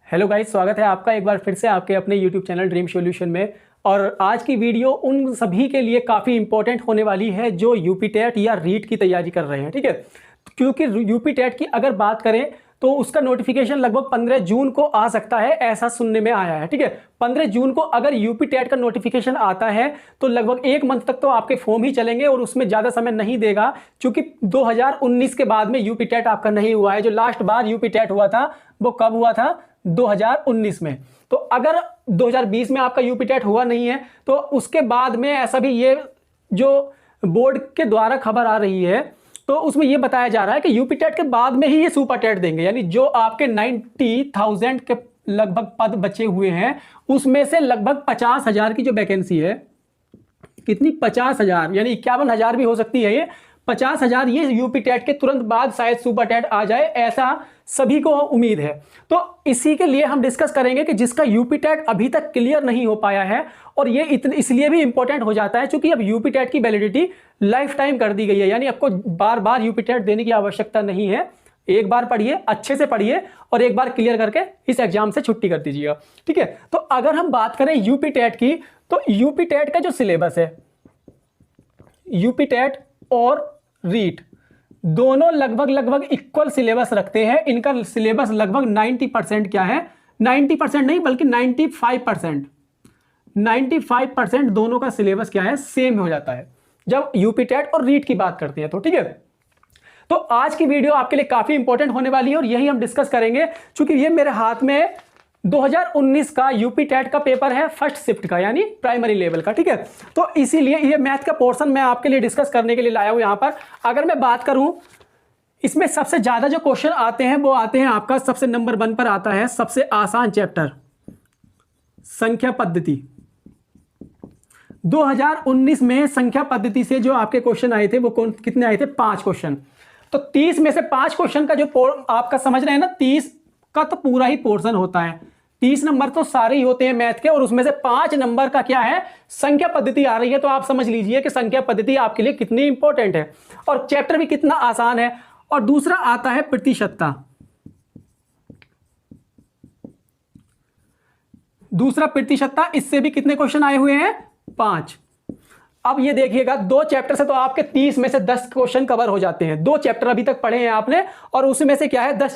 Hello guys, स्वागत है आपका एक बार फिर से आपके अपने यूट्यूब चैनल ड्रीम सॉल्यूशन में। और आज की वीडियो उन सभी के लिए काफ़ी इंपॉर्टेंट होने वाली है जो यूपी टेट या रीट की तैयारी कर रहे हैं। ठीक है, क्योंकि यूपी टेट की अगर बात करें तो उसका नोटिफिकेशन लगभग 15 जून को आ सकता है, ऐसा सुनने में आया है। ठीक है, 15 जून को अगर यूपी टेट का नोटिफिकेशन आता है तो लगभग 1 मंथ तक तो आपके फॉर्म ही चलेंगे और उसमें ज़्यादा समय नहीं देगा, क्योंकि 2019 के बाद में यूपी टेट आपका नहीं हुआ है। जो लास्ट बार यूपी टेट हुआ था वो कब हुआ था? 2019 में। तो अगर 2020 में आपका यूपी टेट हुआ नहीं है तो उसके बाद में ऐसा भी ये जो बोर्ड के द्वारा खबर आ रही है तो उसमें ये बताया जा रहा है कि यूपी टेट के बाद में ही ये सुपर टेट देंगे, यानी जो आपके 90,000 के लगभग पद बचे हुए हैं उसमें से लगभग 50,000 की जो वैकेंसी है, कितनी? 50,000, यानी 51,000 भी हो सकती है। ये 50,000 ये यूपी टेट के तुरंत बाद शायद सुपर टेट आ जाए, ऐसा सभी को उम्मीद है। तो इसी के लिए हम डिस्कस करेंगे कि जिसका यूपी टेट अभी तक क्लियर नहीं हो पाया है, और ये इसलिए भी इंपॉर्टेंट हो जाता है क्योंकि अब यूपी टेट की वैलिडिटी लाइफ टाइम कर दी गई है, यानी आपको बार बार यूपी टेट देने की आवश्यकता नहीं है। एक बार पढ़िए, अच्छे से पढ़िए और एक बार क्लियर करके इस एग्जाम से छुट्टी कर दीजिएगा। ठीक है, तो अगर हम बात करें यूपी टेट की तो यूपी टेट का जो सिलेबस है, यूपी टेट और रीट दोनों लगभग इक्वल सिलेबस रखते हैं। इनका सिलेबस लगभग 90% क्या है? 90% नहीं बल्कि 95% दोनों का सिलेबस क्या है? सेम हो जाता है जब यूपी टेट और रीट की बात करते हैं। तो ठीक है, तो आज की वीडियो आपके लिए काफी इंपॉर्टेंट होने वाली है और यही हम डिस्कस करेंगे, क्योंकि ये मेरे हाथ में 2019 का यूपी टेट का पेपर है, फर्स्ट शिफ्ट का, यानी प्राइमरी लेवल का। ठीक है, तो इसीलिए ये मैथ का पोर्शन मैं आपके लिए डिस्कस करने के लिए लाया हूं यहां पर। अगर मैं बात करूं, इसमें सबसे ज्यादा जो क्वेश्चन आते हैं वो आते हैं आपका सबसे नंबर 1 पर आता है सबसे आसान चैप्टर, संख्या पद्धति। 2019 में संख्या पद्धति से जो आपके क्वेश्चन आए थे वो कितने आए थे? 5 क्वेश्चन। तो 30 में से 5 क्वेश्चन का जो आपका समझ रहे हैं ना, 30 का तो पूरा ही पोर्शन होता है। 30 नंबर तो सारे ही होते हैं मैथ के, और उसमें से 5 नंबर का क्या है? संख्या पद्धति आ रही है। तो आप समझ लीजिए कि संख्या पद्धति आपके लिए कितनी इंपॉर्टेंट है और चैप्टर भी कितना आसान है। और दूसरा आता है प्रतिशतता। दूसरा प्रतिशतता, इससे भी कितने क्वेश्चन आए हुए हैं? 5। अब ये देखिएगा, 2 चैप्टर से तो आपके 30 में से 10 क्वेश्चन कवर हो जाते हैं। 2 चैप्टर अभी तक पढ़े हैं आपने और उसमें से क्या है? 10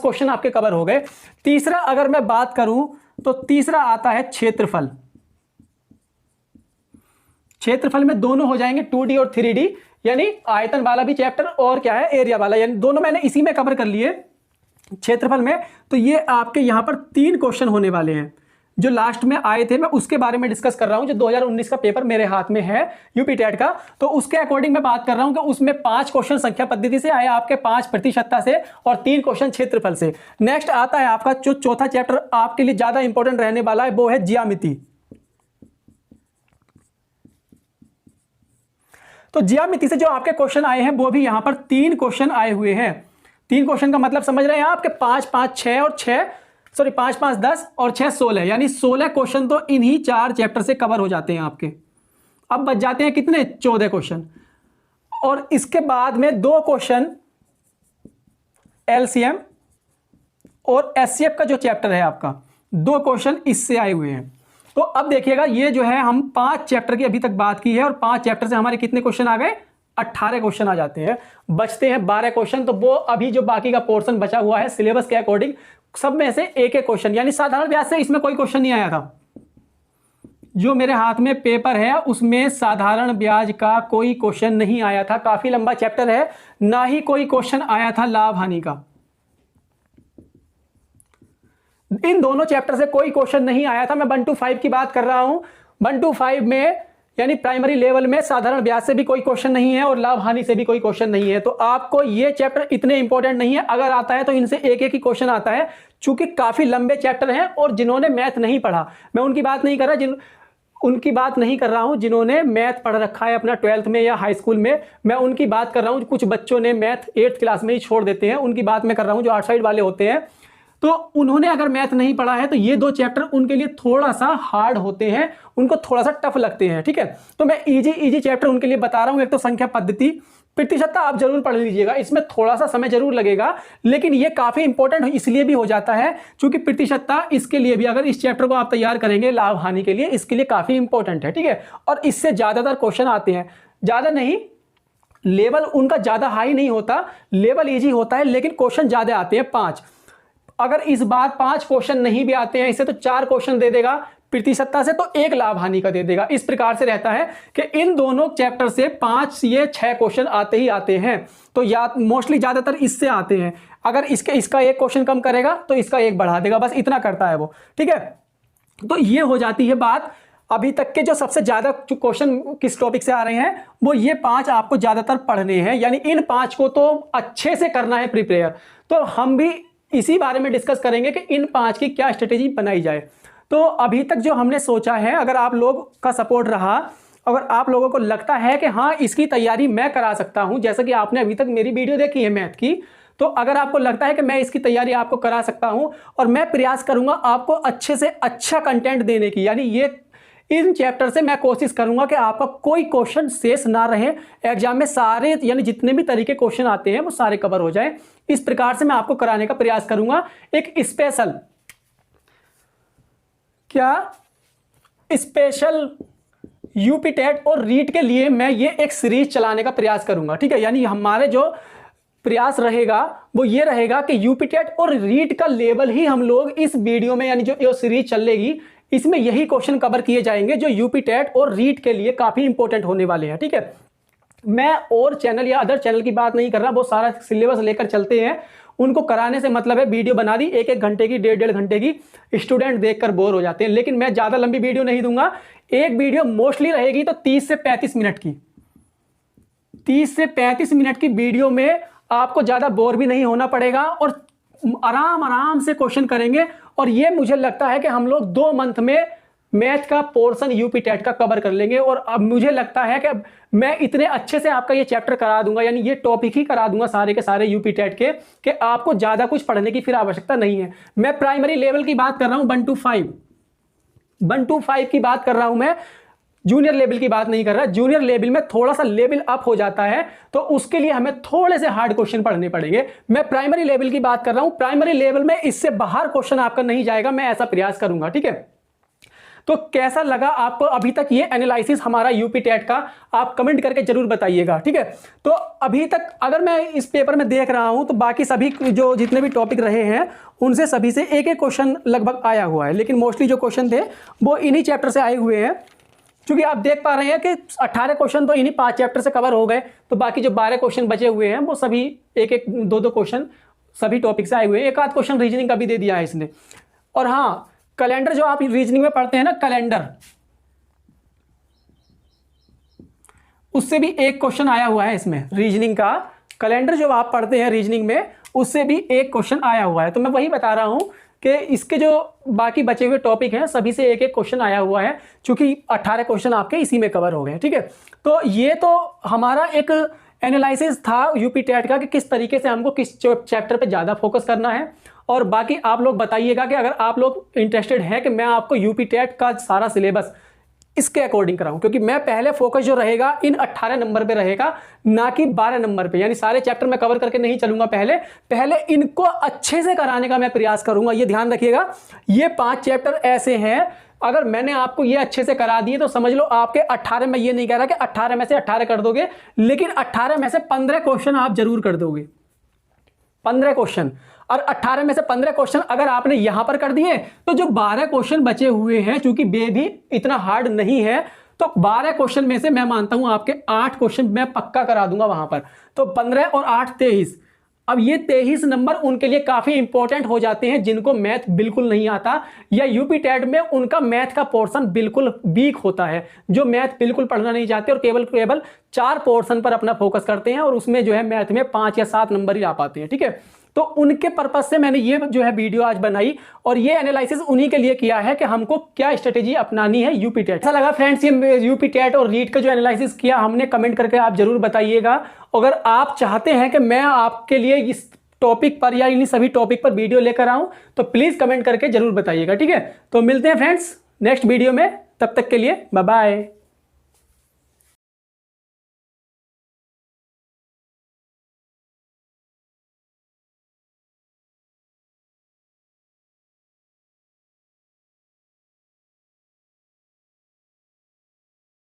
क्वेश्चन आपके कवर हो गए। तीसरा अगर मैं बात करूं तो तीसरा आता है क्षेत्रफल। क्षेत्रफल में दोनों हो जाएंगे 2D और 3D, यानी आयतन वाला भी चैप्टर और क्या है? एरिया वाला, यानी दोनों मैंने इसी में कवर कर लिए क्षेत्रफल में। तो ये आपके यहां पर 3 क्वेश्चन होने वाले हैं जो लास्ट में आए थे, मैं उसके बारे में डिस्कस कर रहा हूं। जो 2019 का पेपर मेरे हाथ में है यूपी टेट का, तो उसके अकॉर्डिंग मैं बात कर रहा हूं कि उसमें 5 क्वेश्चन संख्या पद्धति से आए आपके, 5 प्रतिशतता से और 3 क्वेश्चन क्षेत्रफल से। नेक्स्ट आता है आपका जो चौथा चैप्टर आपके लिए ज्यादा इंपॉर्टेंट रहने वाला है, वो है ज्यामिति। तो ज्यामिति से जो आपके क्वेश्चन आए हैं वो भी यहां पर 3 क्वेश्चन आए हुए हैं। 3 क्वेश्चन का मतलब समझ रहे हैं आपके? 5, 5, 6 और 5, 5, 10 और 6, 16, यानी 16 क्वेश्चन तो इन्हीं 4 चैप्टर से कवर हो जाते हैं आपके। अब बच जाते हैं कितने? 14 क्वेश्चन। और इसके बाद में 2 क्वेश्चन एलसीएम और एचसीएफ का जो चैप्टर है आपका, 2 क्वेश्चन इससे आए हुए हैं। तो अब देखिएगा, ये जो है हम 5 चैप्टर की अभी तक बात की है और 5 चैप्टर से हमारे कितने क्वेश्चन आ गए? 18 क्वेश्चन आ जाते हैं। बचते हैं 12 क्वेश्चन। तो वो अभी जो बाकी का पोर्शन बचा हुआ है सिलेबस के अकॉर्डिंग, सब में से एक क्वेश्चन, यानी साधारण ब्याज से इसमें कोई क्वेश्चन नहीं आया था। जो मेरे हाथ में पेपर है उसमें साधारण ब्याज का कोई क्वेश्चन नहीं आया था। काफी लंबा चैप्टर है, ना ही कोई क्वेश्चन आया था लाभ हानि का। इन दोनों चैप्टर से कोई क्वेश्चन नहीं आया था। मैं 1 to 5 की बात कर रहा हूं। 1 to 5 में यानी प्राइमरी लेवल में साधारण ब्याज से भी कोई क्वेश्चन नहीं है और लाभ हानि से भी कोई क्वेश्चन नहीं है। तो आपको ये चैप्टर इतने इंपॉर्टेंट नहीं है। अगर आता है तो इनसे एक ही क्वेश्चन आता है, चूंकि काफी लंबे चैप्टर हैं। और जिन्होंने मैथ नहीं पढ़ा, मैं उनकी बात नहीं कर रहा, उनकी बात नहीं कर रहा हूं जिन्होंने मैथ पढ़ रखा है अपना 12th में या हाई स्कूल में, मैं उनकी बात कर रहा हूं। कुछ बच्चों ने मैथ 8th क्लास में ही छोड़ देते हैं, उनकी बात मैं कर रहा हूं। जो आउटसाइड वाले होते हैं तो उन्होंने अगर मैथ नहीं पढ़ा है तो ये 2 चैप्टर उनके लिए थोड़ा सा हार्ड होते हैं, उनको थोड़ा सा टफ लगते हैं। ठीक है, तो मैं इजी चैप्टर उनके लिए बता रहा हूं। एक तो संख्या पद्धति, प्रतिशतता आप जरूर पढ़ लीजिएगा, इसमें थोड़ा सा समय जरूर लगेगा, लेकिन ये काफ़ी इंपॉर्टेंट इसलिए भी हो जाता है क्योंकि प्रतिशतता इसके लिए भी, अगर इस चैप्टर को आप तैयार करेंगे लाभ हानि के लिए, इसके लिए काफ़ी इंपॉर्टेंट है, ठीक है। और इससे ज़्यादातर क्वेश्चन आते हैं, ज़्यादा नहीं, लेवल उनका ज़्यादा हाई नहीं होता, लेवल ईजी होता है, लेकिन क्वेश्चन ज़्यादा आते हैं 5। अगर इस बार 5 क्वेश्चन नहीं भी आते हैं इसे तो 4 क्वेश्चन दे देगा प्रतिशतता से, तो 1 लाभ हानि का दे देगा। इस प्रकार से रहता है कि इन दोनों चैप्टर से 5 ये 6 क्वेश्चन आते ही आते हैं। तो या मोस्टली ज़्यादातर इससे आते हैं, अगर इसका 1 क्वेश्चन कम करेगा तो इसका 1 बढ़ा देगा, बस इतना करता है वो, ठीक है। तो ये हो जाती है बात। अभी तक के जो सबसे ज़्यादा क्वेश्चन किस टॉपिक से आ रहे हैं वो ये 5 आपको ज़्यादातर पढ़ने हैं, यानी इन 5 को तो अच्छे से करना है प्रिपेयर। तो हम भी इसी बारे में डिस्कस करेंगे कि इन 5 की क्या स्ट्रेटेजी बनाई जाए। तो अभी तक जो हमने सोचा है, अगर आप लोग का सपोर्ट रहा, अगर आप लोगों को लगता है कि हाँ इसकी तैयारी मैं करा सकता हूँ, जैसा कि आपने अभी तक मेरी वीडियो देखी है मैथ की, तो अगर आपको लगता है कि मैं इसकी तैयारी आपको करा सकता हूँ और मैं प्रयास करूँगा आपको अच्छे से अच्छा कंटेंट देने की, यानी ये इन चैप्टर से मैं कोशिश करूंगा कि आपका कोई क्वेश्चन शेष ना रहे एग्जाम में, सारे यानी जितने भी तरीके क्वेश्चन आते हैं वो सारे कवर हो जाए। इस प्रकार से मैं आपको कराने का प्रयास करूंगा। एक स्पेशल यूपी टेट और रीट के लिए मैं ये एक सीरीज चलाने का प्रयास करूंगा, ठीक है। यानी हमारे जो प्रयास रहेगा वो ये रहेगा कि यूपी टेट और रीट का लेवल ही हम लोग इस वीडियो में, यानी जो ये सीरीज चलेगी इसमें यही क्वेश्चन कवर किए जाएंगे जो यूपी टेट और रीट के लिए काफ़ी इंपॉर्टेंट होने वाले हैं, ठीक है। मैं और चैनल या अदर चैनल की बात नहीं कर रहा, वो सारा सिलेबस लेकर चलते हैं, उनको कराने से मतलब है वीडियो बना दी 1-1 घंटे की, 1.5-1.5 घंटे की, स्टूडेंट देखकर बोर हो जाते हैं। लेकिन मैं ज़्यादा लंबी वीडियो नहीं दूंगा, एक वीडियो मोस्टली रहेगी तो 30 से 35 मिनट की, 30 से 35 मिनट की वीडियो में आपको ज़्यादा बोर भी नहीं होना पड़ेगा और आराम से क्वेश्चन करेंगे। और ये मुझे लगता है कि हम लोग 2 मंथ में मैथ का पोर्शन यूपी टेट का कवर कर लेंगे। और अब मुझे लगता है कि मैं इतने अच्छे से आपका ये चैप्टर करा दूंगा, यानी ये टॉपिक ही करा दूंगा सारे के सारे यूपी टेट के, कि आपको ज़्यादा कुछ पढ़ने की फिर आवश्यकता नहीं है। मैं प्राइमरी लेवल की बात कर रहा हूँ, 1 to 5 की बात कर रहा हूँ मैं, जूनियर लेवल की बात नहीं कर रहा। जूनियर लेवल में थोड़ा सा लेवल अप हो जाता है तो उसके लिए हमें थोड़े से हार्ड क्वेश्चन पढ़ने पड़ेंगे। मैं प्राइमरी लेवल की बात कर रहा हूं, प्राइमरी लेवल में इससे बाहर क्वेश्चन आपका नहीं जाएगा, मैं ऐसा प्रयास करूंगा, ठीक है। तो कैसा लगा आपको अभी तक ये एनालिसिस हमारा यूपी टेट का, आप कमेंट करके जरूर बताइएगा, ठीक है। तो अभी तक अगर मैं इस पेपर में देख रहा हूं तो बाकी सभी जो जितने भी टॉपिक रहे हैं उनसे सभी से 1-1 क्वेश्चन लगभग आया हुआ है, लेकिन मोस्टली जो क्वेश्चन थे वो इन्हीं चैप्टर से आए हुए हैं। क्योंकि आप देख पा रहे हैं कि 18 क्वेश्चन तो इन्हीं 5 चैप्टर से कवर हो गए, तो बाकी जो 12 क्वेश्चन बचे हुए हैं वो सभी 1-1, 2-2 क्वेश्चन सभी टॉपिक से आए हुए हैं। 1 आध क्वेश्चन रीजनिंग का भी दे दिया है इसने। और हाँ, कैलेंडर जो आप रीजनिंग में पढ़ते हैं ना, कैलेंडर, उससे भी 1 क्वेश्चन आया हुआ है इसमें। रीजनिंग का कैलेंडर जो आप पढ़ते हैं रीजनिंग में, उससे भी 1 क्वेश्चन आया हुआ है। तो मैं वही बता रहा हूं कि इसके जो बाकी बचे हुए टॉपिक हैं सभी से 1-1 क्वेश्चन आया हुआ है, क्योंकि 18 क्वेश्चन आपके इसी में कवर हो गए, ठीक है। तो ये तो हमारा एक एनालिसिस था यूपी टेट का कि किस तरीके से हमको किस चैप्टर पे ज़्यादा फोकस करना है। और बाकी आप लोग बताइएगा कि अगर आप लोग इंटरेस्टेड हैं कि मैं आपको यूपी टेट का सारा सिलेबस इसके अकॉर्डिंग कराऊं, क्योंकि मैं पहले फोकस जो रहेगा इन 18 नंबर पे रहेगा, ना कि 12 नंबर पे। यानी सारे चैप्टर मैं कवर करके नहीं चलूंगा, पहले इनको अच्छे से कराने का मैं प्रयास करूंगा। ये ध्यान रखिएगा, ये 5 चैप्टर ऐसे हैं, अगर मैंने आपको ये अच्छे से करा दिए तो समझ लो आपके 18, मैं ये नहीं कह रहा कि 18 में से 18 कर दोगे, लेकिन 18 में से 15 क्वेश्चन आप जरूर कर दोगे, 15 क्वेश्चन। और 18 में से 15 क्वेश्चन अगर आपने यहां पर कर दिए तो जो 12 क्वेश्चन बचे हुए हैं, चूंकि वे भी इतना हार्ड नहीं है, तो 12 क्वेश्चन में से मैं मानता हूं आपके 8 क्वेश्चन मैं पक्का करा दूंगा वहां पर। तो 15 और 8 23। अब ये 23 नंबर उनके लिए काफी इंपॉर्टेंट हो जाते हैं जिनको मैथ बिल्कुल नहीं आता, या यूपी टेट में उनका मैथ का पोर्शन बिल्कुल वीक होता है, जो मैथ बिल्कुल पढ़ना नहीं चाहते और केवल 4 पोर्शन पर अपना फोकस करते हैं और उसमें जो है मैथ में 5 या 7 नंबर ही आ पाते हैं, ठीक है। तो उनके पर्पज से मैंने ये जो है वीडियो आज बनाई, और ये एनालिसिस उन्हीं के लिए किया है कि हमको क्या स्ट्रेटेजी अपनानी है यूपी टेट। ऐसा लगा फ्रेंड्स ये यूपी टेट और रीट का जो एनालिसिस किया हमने, कमेंट करके आप जरूर बताइएगा। अगर आप चाहते हैं कि मैं आपके लिए इस टॉपिक पर या इन सभी टॉपिक पर वीडियो लेकर आऊं तो प्लीज कमेंट करके जरूर बताइएगा, ठीक है। तो मिलते हैं फ्रेंड्स नेक्स्ट वीडियो में, तब तक के लिए बाय बाय।